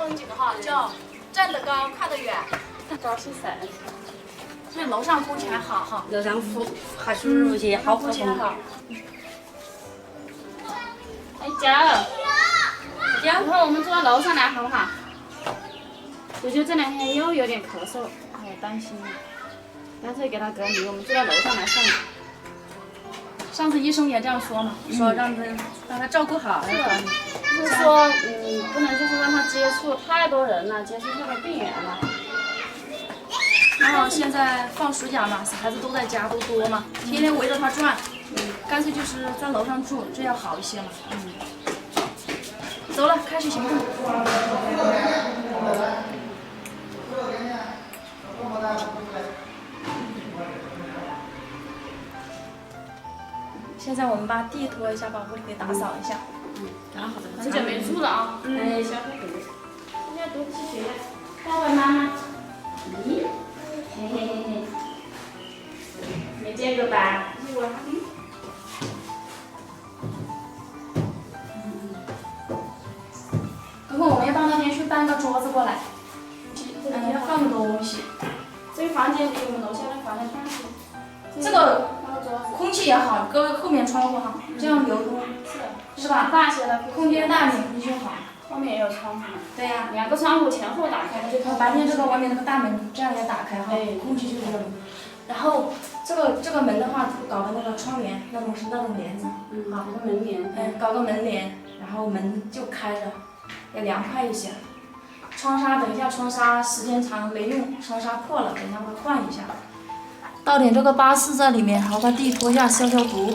风景哈，叫站得高看得远。高兴噻。那楼上空气还好哈，楼上还舒服些，好空气还好。哎，佳儿，一会儿我们住到楼上来好不好？舅舅这两天又有点咳嗽，我担心了，干脆给他隔离，我们住到楼上来算了。上次医生也这样说嘛，说让他照顾好。是的，就是说，不能就是让他接触太多人了，接触太多病源了。然后现在放暑假嘛，孩子都在家，都多嘛，天天围着他转，干脆就是在楼上住，这样好一些嘛。走了，开始行动。现在我们把地拖一下，把屋里给打扫一下。然后很久没住了啊。哎，小黑狗，现在读不起学，带回妈妈。咦？嘿嘿嘿嘿，没见过吧？一会儿。等会我们要到那边去搬个桌子过来，要放东西。这个房间比我们楼下的房间大些。这个空气也好，搁后面窗户哈，这样流通是吧？大些的，空间大点不就好？后面也有窗户。对呀，两个窗户前后打开就。白天这个外面那个大门这样也打开哈，空气就流通。然后这个门的话，搞个那个窗帘，那种帘子，好，个门帘。搞个门帘，然后门就开着，也凉快一些。窗纱等一下，窗纱时间长没用，窗纱破了，等一下会换一下。倒点这个巴士在里面，然后把地拖下，消毒。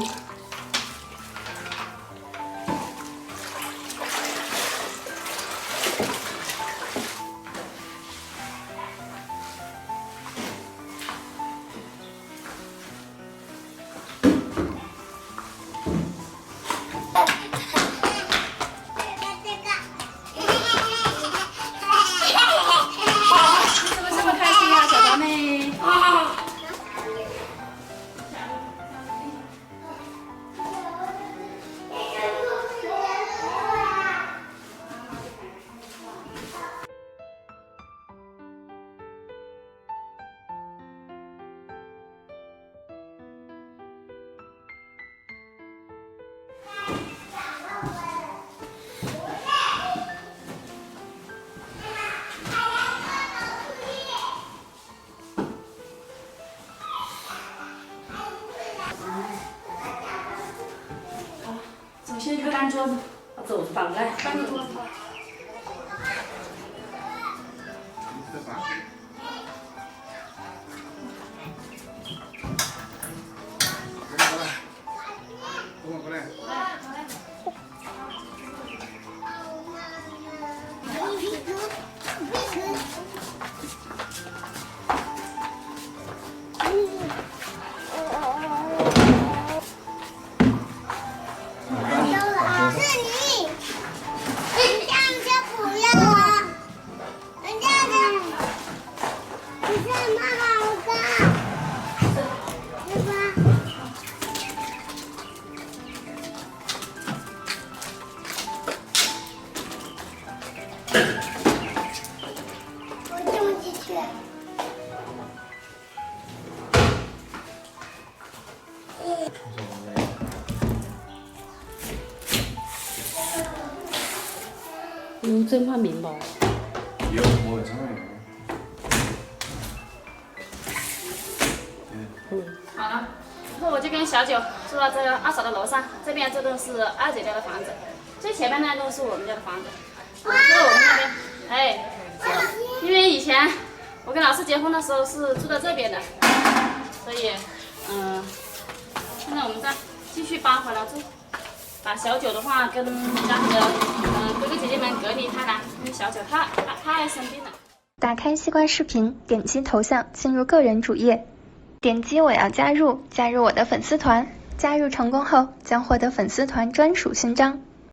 先去搬桌子，把桌子搬来。搬个桌子。过来。真怕明白。有我上面有。好了，然后我就跟小九住到这个二嫂的楼上，这边这都是二姐家的房子，最前面那都是我们家的房子。这是我们那边，哎，因为以前我跟老师结婚的时候是住在这边的，所以现在我们再继续搬回来住。把小九的话跟家里的哥哥姐姐们隔离开来，因为小九他也生病了。打开西瓜视频，点击头像进入个人主页，点击我要加入，加入我的粉丝团。加入成功后将获得粉丝团专属勋章。